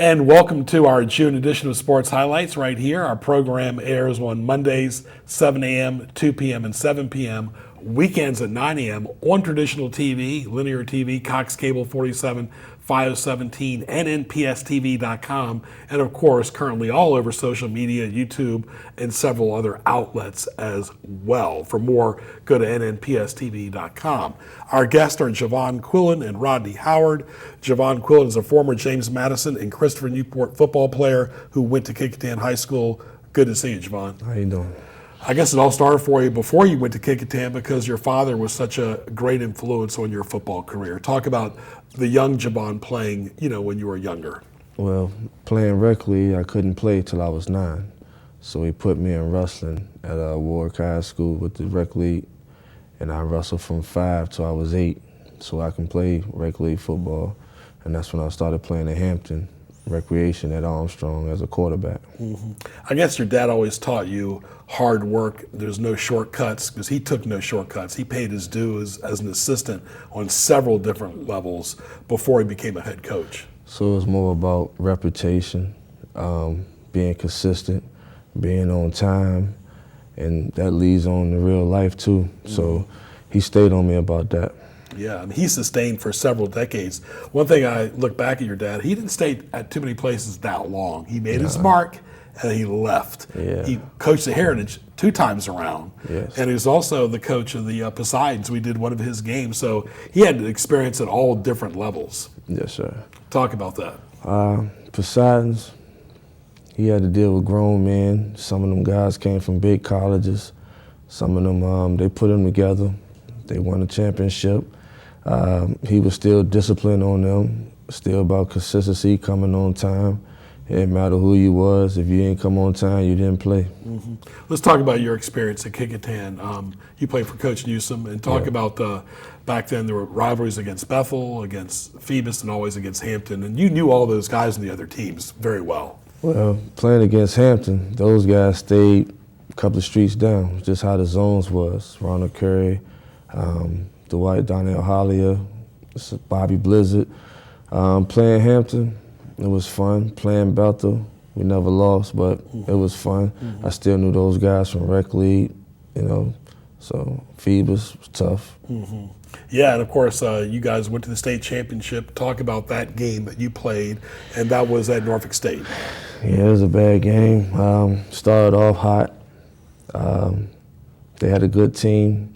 And welcome to our June edition of Sports Highlights right here. Our program airs on Mondays, 7 a.m., 2 p.m., and 7 p.m., weekends at 9 a.m. on traditional TV, linear TV, Cox Cable 47, 517, NNPSTV.com, and of course, currently all over social media, YouTube, and several other outlets as well. For more, go to NNPSTV.com. Our guests are JoVonn Quillen and Rodney Howard. JoVonn Quillen is a former James Madison and Christopher Newport football player who went to Kecoughtan High School. Good to see you, JoVonn. How you doing? I guess it all started for you before you went to Kecoughtan because your father was such a great influence on your football career. Talk about the young JoVonn playing, when you were younger. Well, playing rec league, I couldn't play till I was 9. So he put me in wrestling at Warwick High School with the rec league, and I wrestled from 5 till I was 8 so I can play rec league football. And that's when I started playing at Hampton Recreation at Armstrong as a quarterback. Mm-hmm. I guess your dad always taught you hard work. There's no shortcuts because he took no shortcuts. He paid his dues as an assistant on several different levels before he became a head coach. So it was more about reputation, being consistent, being on time, and that leads on to real life too. Mm-hmm. So he stayed on me about that. Yeah, I mean, he sustained for several decades. One thing I look back at your dad, he didn't stay at too many places that long. He made his mark and he left. Yeah. He coached the Heritage 2 times around. Yes. And he was also the coach of the Poseidons. We did one of his games. So he had experience at all different levels. Yes, sir. Talk about that. Poseidons, he had to deal with grown men. Some of them guys came from big colleges. Some of them, they put them together. They won a championship. He was still disciplined on them, still about consistency, coming on time. It didn't matter who you was. If you didn't come on time, you didn't play. Mm-hmm. Let's talk about your experience at Kecoughtan. You played for Coach Newsom, and talk about back then there were rivalries against Bethel, against Phoebus, and always against Hampton. And you knew all those guys in the other teams very well. Well, playing against Hampton, those guys stayed a couple of streets down. Just how the zones was. Ronald Curry, Dwight Donnell Hollier, Bobby Blizzard. Playing Hampton, it was fun. Playing Bethel, we never lost, but it was fun. Mm-hmm. I still knew those guys from rec league, so Phoebus was tough. Mm-hmm. Yeah, and of course, you guys went to the state championship. Talk about that game that you played, and that was at Norfolk State. Yeah, it was a bad game. Started off hot. They had a good team.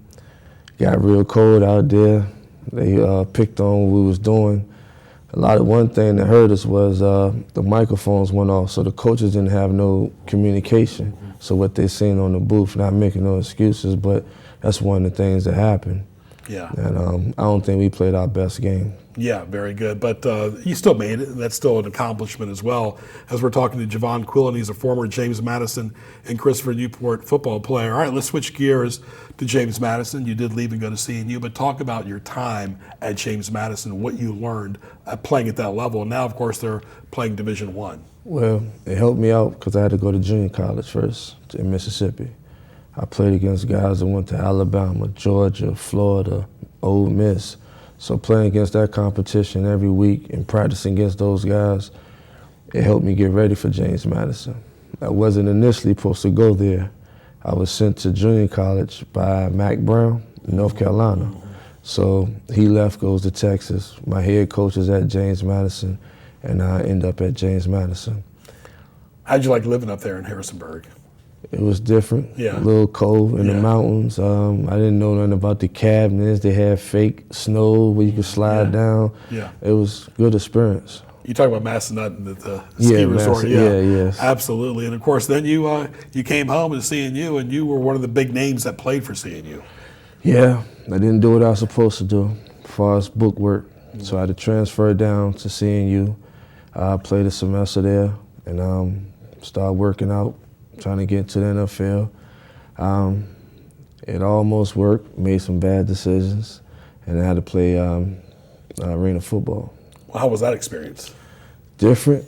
Got real cold out there. They picked on what we was doing. One thing that hurt us was the microphones went off, so the coaches didn't have no communication. Mm-hmm. So what they seen on the booth, not making no excuses, but that's one of the things that happened. Yeah. And I don't think we played our best game. Yeah, very good. But you still made it, and that's still an accomplishment as well. As we're talking to JoVonn Quillen, he's a former James Madison and Christopher Newport football player. All right, let's switch gears to James Madison. You did leave and go to CNU, but talk about your time at James Madison, what you learned playing at that level. And now, of course, they're playing Division I. Well, it helped me out because I had to go to junior college first in Mississippi. I played against guys that went to Alabama, Georgia, Florida, Ole Miss. So playing against that competition every week and practicing against those guys, it helped me get ready for James Madison. I wasn't initially supposed to go there. I was sent to junior college by Mac Brown in North Carolina. So he left, goes to Texas. My head coach is at James Madison, and I end up at James Madison. How'd you like living up there in Harrisonburg? It was different, yeah. A little cold in the mountains. I didn't know nothing about the cabinets. They had fake snow where you could slide down. Yeah. It was a good experience. You talk about Massanutten at the ski resort. Yes. Absolutely. And of course, then you came home to CNU, and you were one of the big names that played for CNU. Yeah, I didn't do what I was supposed to do as far as book work. Mm-hmm. So I had to transfer down to CNU. I played a semester there and started working out, trying to get to the NFL. It almost worked, made some bad decisions, and I had to play arena football. Well, how was that experience? Different,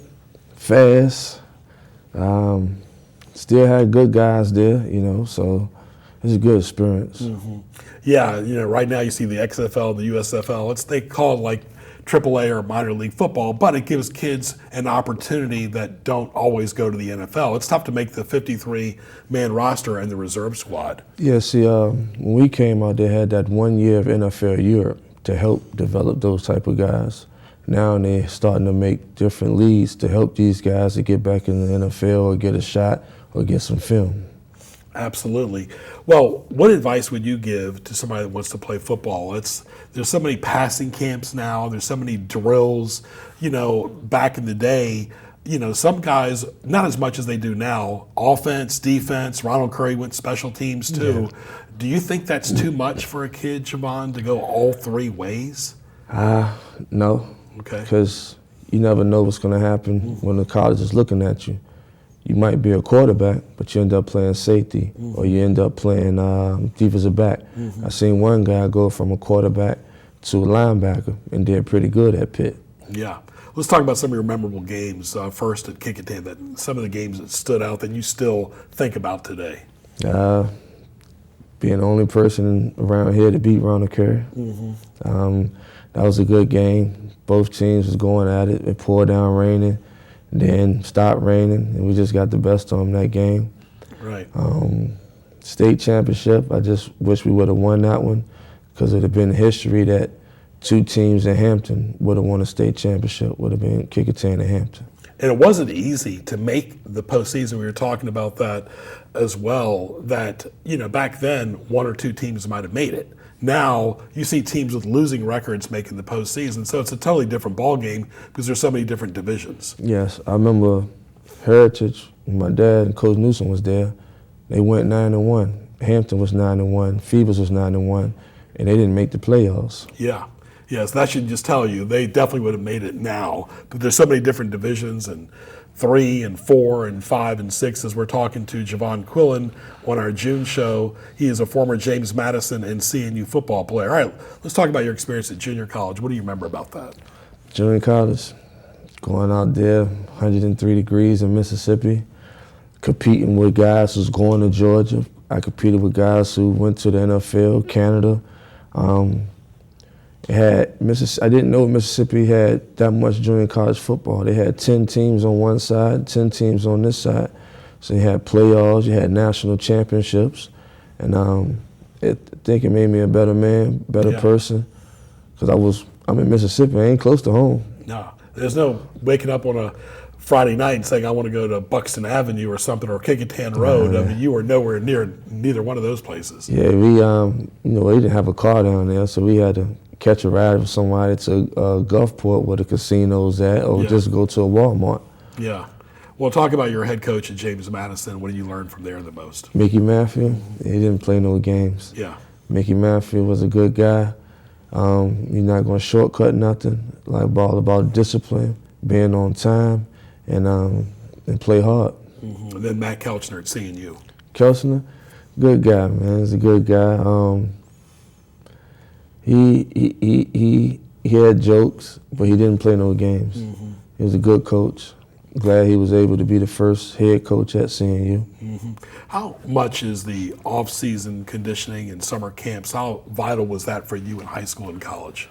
fast. Still had good guys there, so it was a good experience. Mm-hmm. Yeah, right now you see the XFL, the USFL. They call it like AAA or minor league football, but it gives kids an opportunity that don't always go to the NFL. It's tough to make the 53-man roster and the reserve squad. Yeah, see, when we came out, they had that 1 year of NFL Europe to help develop those type of guys. Now they're starting to make different leagues to help these guys to get back in the NFL or get a shot or get some film. Absolutely. Well, what advice would you give to somebody that wants to play football? There's so many passing camps now. There's so many drills. Back in the day, some guys, not as much as they do now, offense, defense. Ronald Curry went special teams too. Yeah. Do you think that's too much for a kid, JoVonn, to go all three ways? No. Okay. Because you never know what's going to happen when the college is looking at you. You might be a quarterback, but you end up playing safety, or you end up playing defensive back. I seen one guy go from a quarterback to a linebacker and did pretty good at Pitt. Yeah. Let's talk about some of your memorable games first at Kickingham, some of the games that stood out that you still think about today. Being the only person around here to beat Ronald Curry. That was a good game. Both teams was going at it. It poured down raining, then stopped raining, and we just got the best of them that game. Right. State championship, I just wish we would have won that one, because it would have been history that two teams in Hampton would have won a state championship, would have been Kickingham and Hampton. And it wasn't easy to make the postseason. We were talking about that as well, that, back then, one or two teams might have made it. Now, you see teams with losing records making the postseason, so it's a totally different ball game because there's so many different divisions. Yes, I remember Heritage, when my dad and Coach Newsom was there, they went 9-1. Hampton was 9-1, Phoebus was 9-1, and they didn't make the playoffs. Yeah. Yes, that should just tell you they definitely would have made it now. But there's so many different divisions, and 3 and 4 and 5 and 6 as we're talking to JoVonn Quillen on our June show. He is a former James Madison and CNU football player. All right, let's talk about your experience at junior college. What do you remember about that? Junior college, going out there, 103 degrees in Mississippi, competing with guys who's going to Georgia. I competed with guys who went to the NFL, Canada. I didn't know Mississippi had that much junior college football. They had 10 teams on one side, 10 teams on this side. So you had playoffs, you had national championships, and I think it made me a better man, better person, because I'm in Mississippi. I ain't close to home. No, there's no waking up on a Friday night and saying I want to go to Buxton Avenue or something, or Kickingham Road. I mean, you were nowhere near neither one of those places. Yeah, we we didn't have a car down there, so we had to catch a ride with somebody to Gulfport where the casino's at, or just go to a Walmart. Yeah. Well, talk about your head coach at James Madison. What did you learn from there the most? Mickey Matthew. He didn't play no games. Yeah. Mickey Matthew was a good guy. You're not going to shortcut nothing. Like all about discipline, being on time, and play hard. And then Matt Kelchner at CNU. Kelchner, good guy, man. He's a good guy. He had jokes, but he didn't play no games. He was a good coach. Glad he was able to be the first head coach at CNU. How much is the off-season conditioning and summer camps, how vital was that for you in high school and college?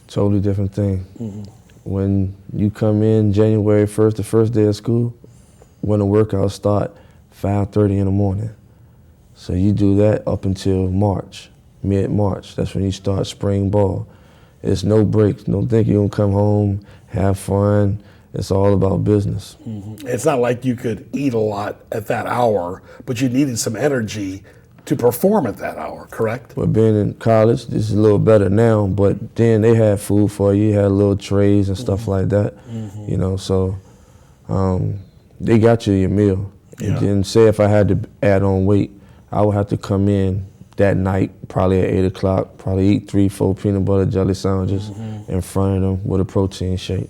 Totally different thing. When you come in January 1st, the first day of school, when the workouts start 5:30 in the morning. So you do that up until March. Mid-March, that's when you start spring ball. It's no breaks, no think you're gonna come home, have fun. It's all about business. It's not like you could eat a lot at that hour, but you needed some energy to perform at that hour, correct? But being in college, this is a little better now, but then they had food for you. You had little trays and stuff like that, so they got you your meal. And then say if I had to add on weight, I would have to come in that night, probably at 8 o'clock, probably eat 3-4 peanut butter jelly sandwiches in front of them with a protein shake.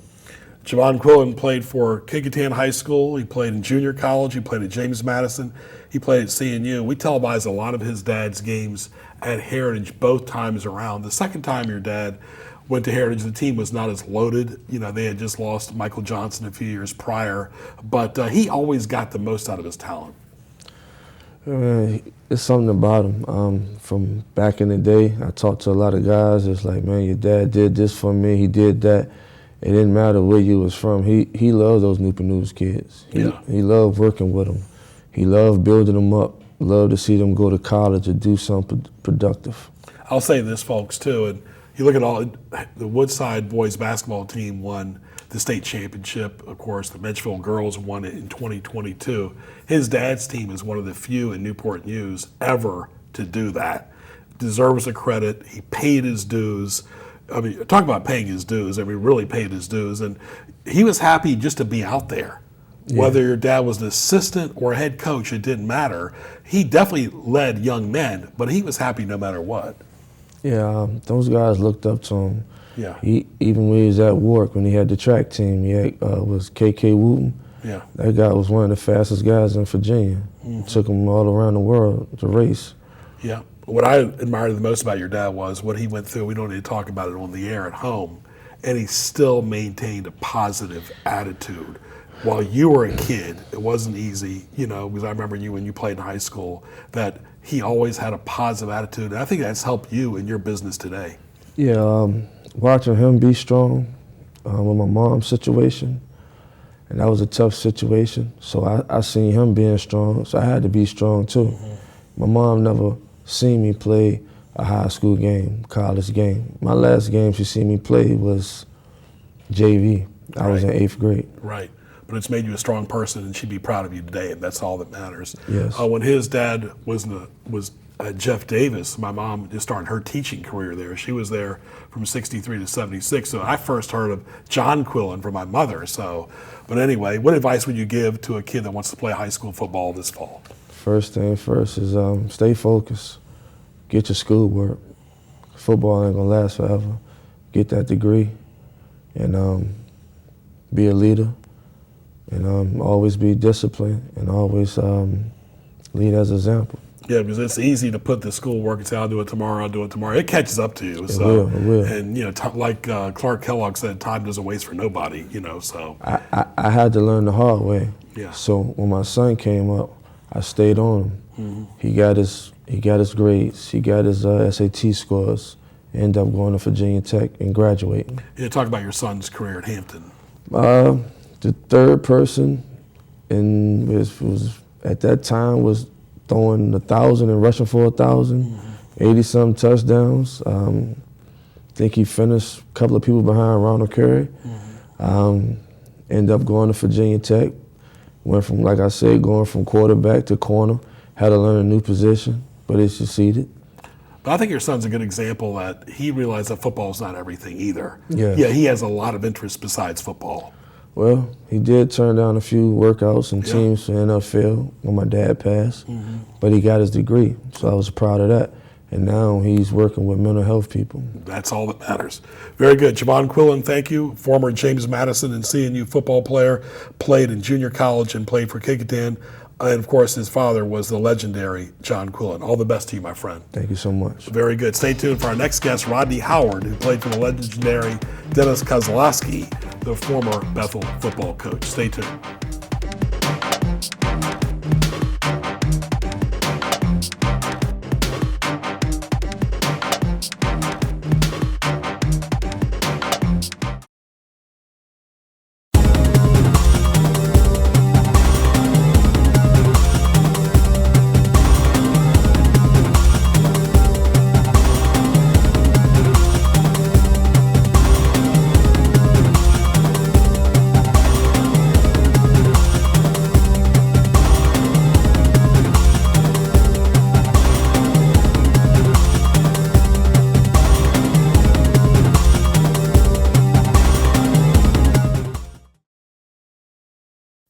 JoVonn Quillen played for Kickingham High School. He played in junior college. He played at James Madison. He played at CNU. We televised a lot of his dad's games at Heritage both times around. The second time your dad went to Heritage, the team was not as loaded. They had just lost Michael Johnson a few years prior, but he always got the most out of his talent. It's something about him. From back in the day, I talked to a lot of guys. It's like, man, your dad did this for me. He did that. It didn't matter where you was from. He loved those Newport News kids. He loved working with them. He loved building them up. Loved to see them go to college or do something productive. I'll say this, folks, too, and you look at the Woodside boys basketball team won the state championship. Of course, the Medgefield girls won it in 2022. His dad's team is one of the few in Newport News ever to do that. Deserves the credit. He paid his dues. I mean, talk about paying his dues. I mean, really paid his dues. And he was happy just to be out there. Yeah. Whether your dad was an assistant or a head coach, it didn't matter. He definitely led young men, but he was happy no matter what. Yeah, those guys looked up to him. Yeah. Even when he was at Warwick, when he had the track team, was KK Wooten. Yeah. That guy was one of the fastest guys in Virginia. Mm-hmm. Took him all around the world to race. Yeah. What I admired the most about your dad was what he went through. We don't need to talk about it on the air at home. And he still maintained a positive attitude. While you were a kid, it wasn't easy, because I remember you when you played in high school, that he always had a positive attitude. And I think that's helped you in your business today. Yeah, watching him be strong with my mom's situation, and that was a tough situation. So I seen him being strong, so I had to be strong too. Mm-hmm. My mom never seen me play a high school game, college game. My last game she seen me play was JV. I was in 8th grade. Right. But it's made you a strong person, and she'd be proud of you today, and that's all that matters. Yes. When his dad was Jeff Davis, my mom just started her teaching career there. She was there from 63 to 76. So I first heard of Javon Quillen from my mother. But anyway, what advice would you give to a kid that wants to play high school football this fall? First thing first is stay focused. Get your schoolwork. Football ain't gonna last forever. Get that degree, and be a leader. And always be disciplined, and always lead as an example. Yeah, because it's easy to put the schoolwork and say, I'll do it tomorrow. It catches up to you. It will. And, like Clark Kellogg said, time doesn't waste for nobody, so. I had to learn the hard way. Yeah. So when my son came up, I stayed on him. Mm-hmm. He got his grades. He got his SAT scores. Ended up going to Virginia Tech and graduating. Yeah, talk about your son's career at Hampton. The third person was at that time was throwing 1,000 and rushing for 1,000, 80-some touchdowns. I think he finished a couple of people behind Ronald Curry. Ended up going to Virginia Tech. Went from, like I said, going from quarterback to corner. Had to learn a new position, but he succeeded. But I think your son's a good example that he realized that football is not everything either. Yeah. Yeah, he has a lot of interests besides football. Well, he did turn down a few workouts and teams for NFL when my dad passed, but he got his degree, so I was proud of that. And now he's working with mental health people. That's all that matters. Very good. Javon Quillen, thank you. Former James Madison and CNU football player, played in junior college and played for Kecoughtan. And, of course, his father was the legendary John Quillen. All the best to you, my friend. Thank you so much. Very good. Stay tuned for our next guest, Rodney Howard, who played for the legendary Dennis Kozlowski, the former Bethel football coach. Stay tuned.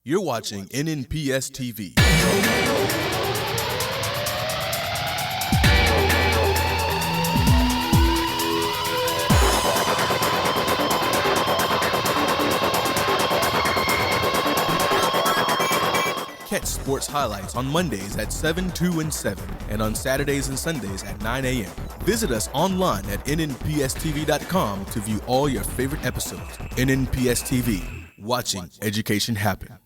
You're watching NNPS TV. Catch sports highlights on Mondays at 7, 2, and 7, and on Saturdays and Sundays at 9 a.m. Visit us online at nnpstv.com to view all your favorite episodes. NNPS TV, watching education happen.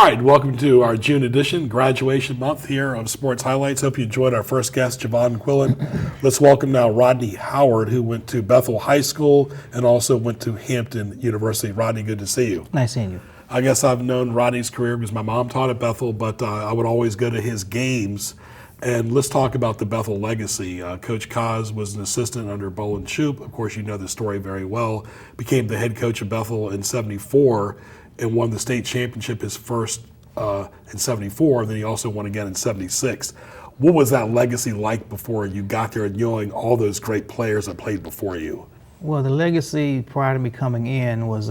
right, welcome to our June edition, graduation month here of Sports Highlights. Hope you enjoyed our first guest, JoVonn Quillen. Let's welcome now Rodney Howard, who went to Bethel High School and also went to Hampton University. Rodney, good to see you. Nice seeing you. I guess I've known Rodney's career because my mom taught at Bethel, but I would always go to his games. And let's talk about the Bethel legacy. Coach Kaz was an assistant under Bolin Shoop. Of course, you know the story very well. Became the head coach of Bethel in '74 and won the state championship his first in '74. Then he also won again in '76. What was that legacy like before you got there and knowing all those great players that played before you? Well, the legacy prior to me coming in was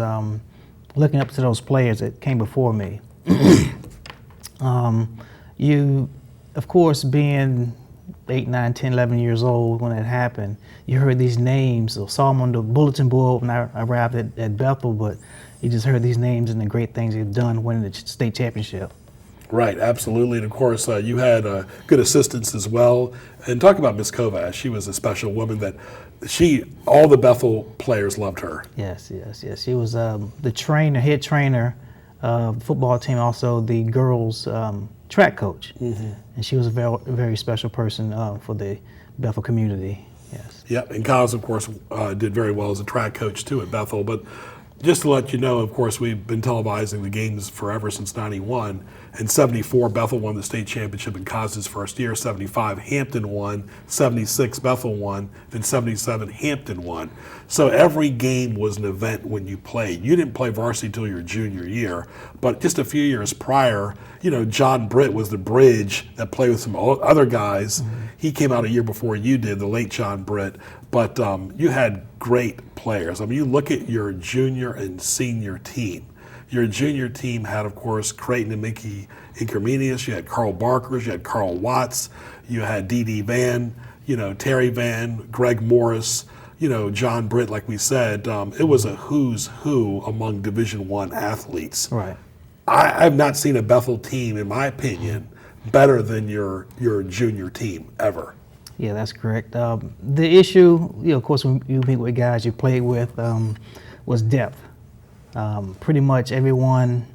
looking up to those players that came before me. You, of course, being 8, 9, 10, 11 years old when it happened, you heard these names or saw them on the bulletin board when I arrived at Bethel, but you just heard these names and the great things they've done winning the state championship. Right, absolutely. And of course, you had good assistants as well. And talk about Miss Kovash. She was a special woman that all the Bethel players loved her. Yes. She was the trainer, head trainer of the football team, also the girls' track coach. Mm-hmm. And she was a very, very special person for the Bethel community. Yes. Yeah, and Kaz, of course, did very well as a track coach too at Bethel. But just to let you know, of course, we've been televising the games forever since '91. In '74, Bethel won the state championship in Kaz's first year. '75, Hampton won. '76, Bethel won. Then '77, Hampton won. So every game was an event when you played. You didn't play varsity until your junior year, but just a few years prior, John Britt was the bridge that played with some other guys. Mm-hmm. He came out a year before you did, the late John Britt. But you had great players. I mean, you look at your junior and senior team. Your junior team had, of course, Creighton and Mickey Incarmenius. You had Carl Barkers. You had Carl Watts. You had D.D. Van, Terry Van, Greg Morris, John Britt, like we said. It was a who's who among Division I athletes. Right. I've not seen a Bethel team, in my opinion, better than your junior team ever. Yeah, that's correct. The issue, of course, when you meet with guys you played with, was depth. Pretty much everyone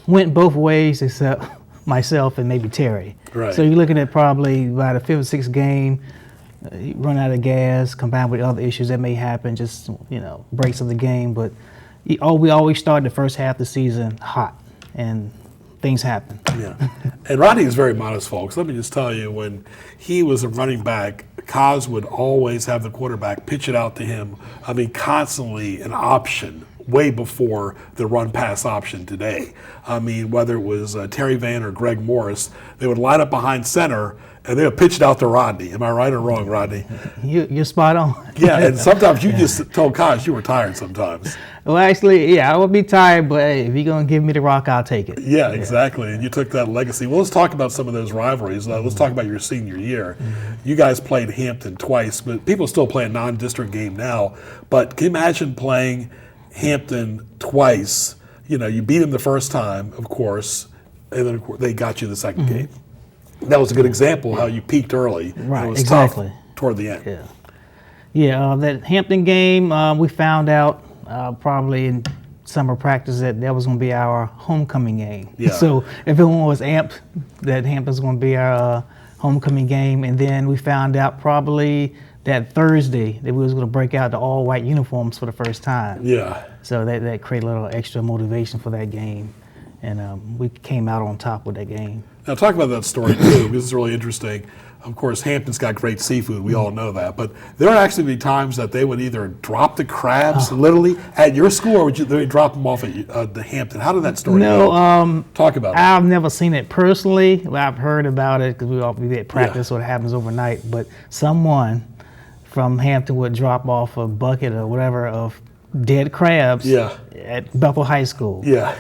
went both ways except myself and maybe Terry. Right. So you're looking at probably by the 5th or 6th game, you run out of gas, combined with other issues that may happen, just breaks of the game. But we always start the first half of the season hot, and things happen. Yeah. And Rodney is very modest, folks. Let me just tell you, when he was a running back, Kaz would always have the quarterback pitch it out to him. I mean, constantly an option, way before the run-pass option today. I mean, whether it was Terry Van or Greg Morris, they would line up behind center, and they would pitch it out to Rodney. Am I right or wrong, Rodney? You're spot on. Yeah, and sometimes you just told Kaz you were tired sometimes. Well, actually, yeah, I would be tired, but hey, if you're going to give me the rock, I'll take it. Yeah, exactly. And you took that legacy. Well, let's talk about some of those rivalries. Let's talk about your senior year. Mm-hmm. You guys played Hampton twice, but people still play a non-district game now. But can you imagine playing Hampton twice? You beat them the first time, of course, and then of course, they got you the second game. That was a good example how you peaked early. Right, and it was exactly. tough toward the end. Yeah. That Hampton game, we found out probably in summer practice that was going to be our homecoming game. Yeah. So everyone was amped that Hampton's going to be our homecoming game, and then we found out probably that Thursday that we was going to break out the all-white uniforms for the first time. Yeah. So that created a little extra motivation for that game, and we came out on top with that game. Now talk about that story too, because it's really interesting. Of course, Hampton's got great seafood. We all know that. But there would actually be times that they would either drop the crabs literally at your school, or would they drop them off at the Hampton? How did that story go? Talk about it. I've never seen it personally. I've heard about it because we at practice, so it happens overnight. But someone from Hampton would drop off a bucket or whatever of dead crabs at Bethel High School. Yeah.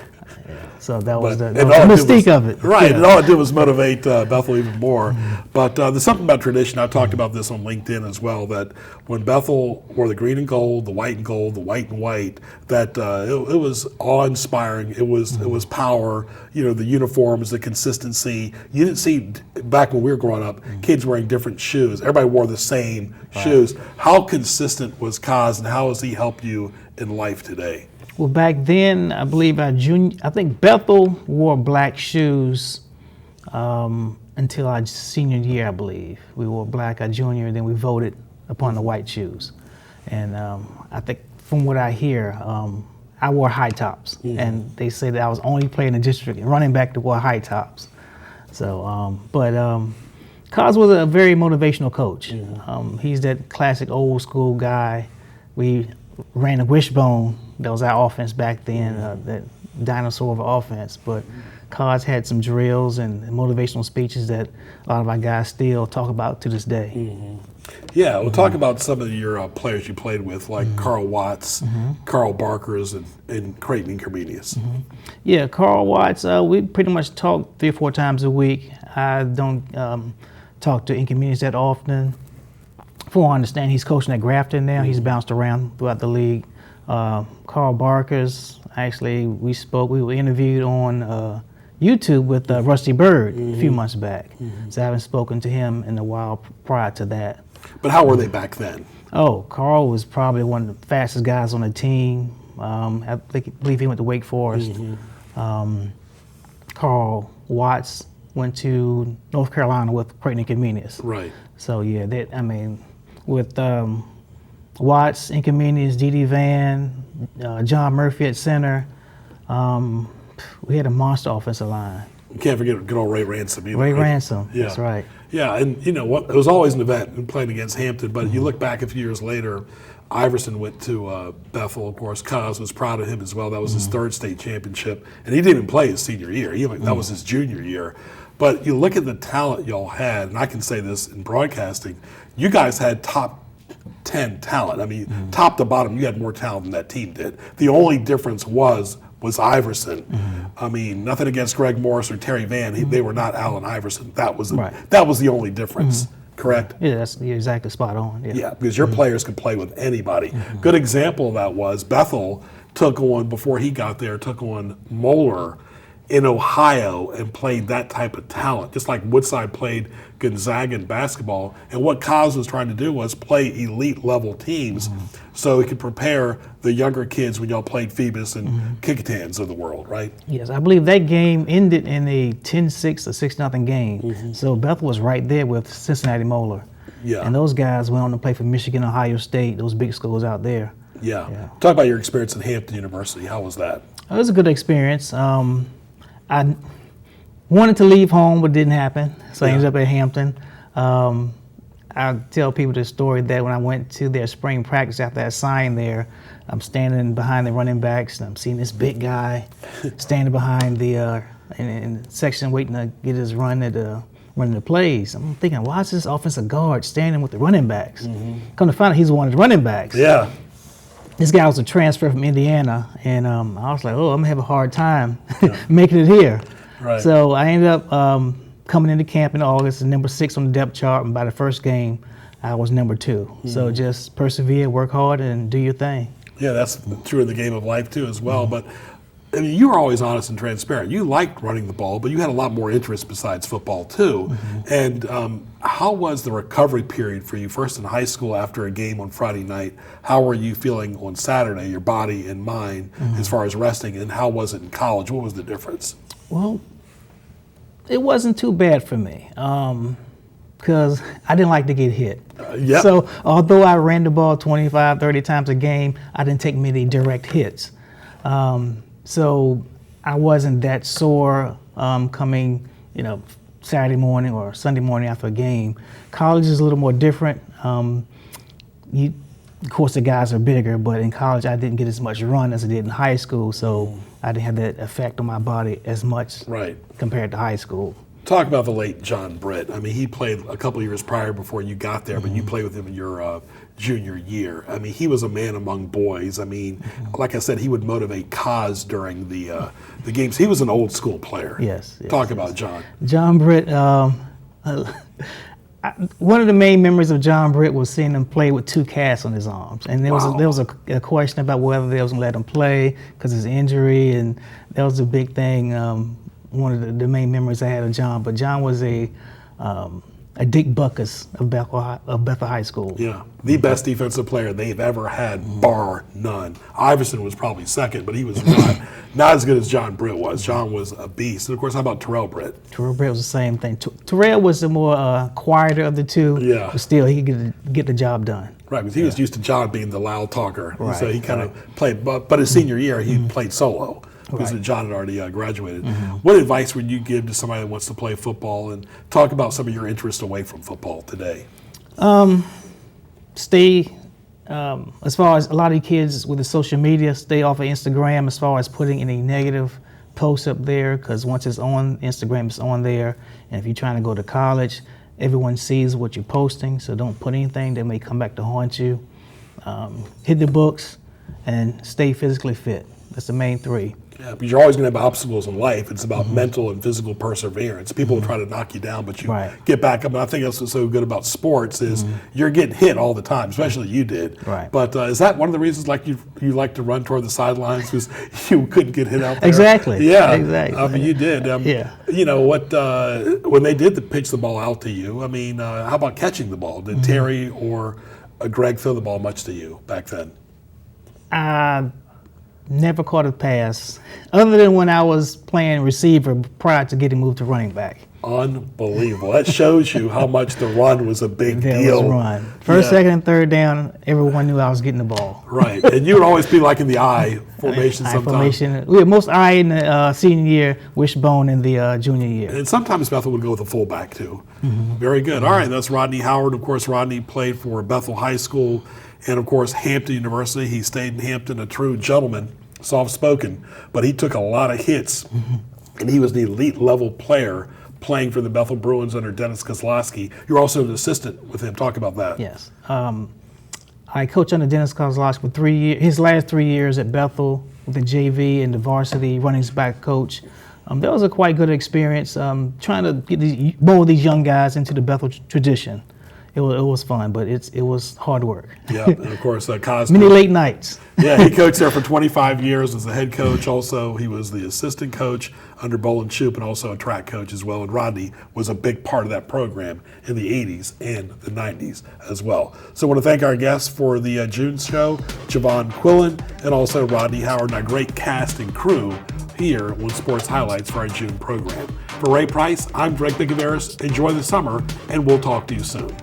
So that was the mystique of it. Right, and all it did was motivate Bethel even more. But there's something about tradition. I talked about this on LinkedIn as well, that when Bethel wore the green and gold, the white and gold, the white and white, that it was awe-inspiring. It was power, the uniforms, the consistency. You didn't see, back when we were growing up, kids wearing different shoes. Everybody wore the same shoes. How consistent was Kaz, and how has he helped you in life today? Well, back then, I believe I think Bethel wore black shoes until our senior year, I believe. We wore black our junior, and then we voted upon the white shoes. And I think from what I hear, I wore high tops, and they say that I was only playing the district and running back that wore high tops. So, Cos was a very motivational coach. He's that classic old school guy. We ran a wishbone. That was our offense back then, that dinosaur of offense. But Cos had some drills and motivational speeches that a lot of our guys still talk about to this day. Yeah, we'll talk about some of your players you played with, like Carl Watts, Carl Barkers, and Creighton Inconvenience. Yeah, Carl Watts, we pretty much talk 3 or 4 times a week. I don't talk to Inconvenience that often. From what I understand, he's coaching at Grafton now. He's bounced around throughout the league. Carl Barkers, actually, we were interviewed on YouTube with Rusty Bird a few months back. So I haven't spoken to him in a while prior to that. But how were they back then? Oh, Carl was probably one of the fastest guys on the team. I believe he went to Wake Forest. Carl Watts went to North Carolina with Creighton Inconvenience. Right. So yeah, with Watts, Inconvenience, D.D. Van, John Murphy at center, we had a monster offensive line. You can't forget good old Ray Ransom either. Ray right? Ransom, Yeah. that's right. Yeah, and you know what? It was always an event in playing against Hampton. But you look back a few years later, Iverson went to Bethel. Of course, Cos was proud of him as well. That was his 3rd state championship, and he didn't even play his senior year. That was his junior year. But you look at the talent y'all had, and I can say this in broadcasting, you guys had top 10 talent. I mean, top to bottom, you had more talent than that team did. The only difference was Iverson. I mean, nothing against Greg Morris or Terry Van. They were not Allen Iverson. That was the only difference. Correct? Yeah, you're exactly spot on. Yeah, because your players could play with anybody. Good example of that was Bethel before he got there, took on Moeller in Ohio and played that type of talent, just like Woodside played Gonzaga in basketball. And what Cos was trying to do was play elite level teams so it could prepare the younger kids when y'all played Phoebus and Kicatans of the world, right? Yes, I believe that game ended in a 10-6 or 6-0 game. So Bethel was right there with Cincinnati Moeller. Yeah. And those guys went on to play for Michigan, Ohio State, those big schools out there. Yeah. Talk about your experience at Hampton University. How was that? It was a good experience. I wanted to leave home, but it didn't happen. So I ended up at Hampton. I tell people the story that when I went to their spring practice after I signed there, I'm standing behind the running backs and I'm seeing this big guy standing behind the in the section waiting to get his run at running the plays. I'm thinking, why is this offensive guard standing with the running backs? Come to find out he's one of the running backs. Yeah. This guy was a transfer from Indiana, and I was like, I'm gonna have a hard time making it here. Right. So I ended up coming into camp in August, and number 6 on the depth chart, and by the first game, I was number 2. So just persevere, work hard, and do your thing. Yeah, that's true in the game of life too as well. But I mean, you were always honest and transparent. You liked running the ball, but you had a lot more interest besides football too. And how was the recovery period for you, first in high school after a game on Friday night? How were you feeling on Saturday, your body and mind, as far as resting? And how was it in college? What was the difference? Well, it wasn't too bad for me because I didn't like to get hit. Yep. So although I ran the ball 25, 30 times a game, I didn't take many direct hits. So I wasn't that sore coming, Saturday morning or Sunday morning after a game. College is a little more different. Of course, the guys are bigger, but in college I didn't get as much run as I did in high school, so I didn't have that effect on my body as much compared to high school. Talk about the late John Britt. I mean, he played a couple of years prior before you got there, but you played with him in your junior year. I mean, he was a man among boys. I mean, like I said, he would motivate Cos during the games. He was an old school player. Yes. Talk about John. John Britt. One of the main memories of John Britt was seeing him play with 2 casts on his arms, and there was a question about whether they was going to let him play because of his injury, and that was a big thing. One of the main memories I had of John. But John was a a Dick Buckus of Bethel High School. Yeah, the best defensive player they've ever had, bar none. Iverson was probably second, but he was not as good as John Britt was. John was a beast. And of course, how about Terrell Britt? Terrell Britt was the same thing. Terrell was the more quieter of the two, Yeah. but still he could get the job done. Right, because he was used to John being the loud talker. Right, So he kind of played, but his senior year, he played solo because Right. John had already graduated. What advice would you give to somebody that wants to play football, and talk about some of your interests away from football today? Stay, as far as a lot of the kids with the social media, stay off of Instagram as far as putting any negative posts up there, because once it's on Instagram, it's on there. And if you're trying to go to college, everyone sees what you're posting, so don't put anything that may come back to haunt you. Hit the books and stay physically fit. That's the main three. Yeah, because you're always going to have obstacles in life. It's about mental and physical perseverance. People will try to knock you down, but you Right. get back up. And I think that's what's so good about sports is you're getting hit all the time, especially you did. Right. But is that one of the reasons like you like to run toward the sidelines because you couldn't get hit out there? Exactly. Yeah. Exactly. I mean, you did. Yeah. You know, what when they did pitch the ball out to you, I mean, how about catching the ball? Did Terry or Greg throw the ball much to you back then? Never caught a pass, other than when I was playing receiver prior to getting moved to running back. Unbelievable. That shows you how much the run was a big There deal. was run. First, Yeah. second, and third down, everyone knew I was getting the ball. Right. And you would always be like in the I formation I sometimes. formation. We had most I in the senior year, wishbone in the junior year. And sometimes Bethel would go with a fullback too. Very good. All right, that's Rodney Howard. Of course, Rodney played for Bethel High School and, of course, Hampton University. He stayed in Hampton, a true gentleman, soft-spoken, but he took a lot of hits, and he was the elite level player playing for the Bethel Bruins under Dennis Kozlowski. You're also an assistant with him. Talk about that. Yes. I coached under Dennis Kozlowski for 3 years. His last 3 years at Bethel with the JV and the varsity running back coach. That was a quite good experience. Trying to get more of these young guys into the Bethel tradition. It was fun, but it was hard work. Yeah, and of course, Cos. Many late nights. Yeah, he coached there for 25 years as a head coach. Also, he was the assistant coach under Bolin Shoop and also a track coach as well. And Rodney was a big part of that program in the 80s and the 90s as well. So I want to thank our guests for the June show, JoVonn Quillen and also Rodney Howard and our great cast and crew here on Sports Highlights for our June program. For Ray Price, I'm Drake Bigaveris. Enjoy the summer, and we'll talk to you soon.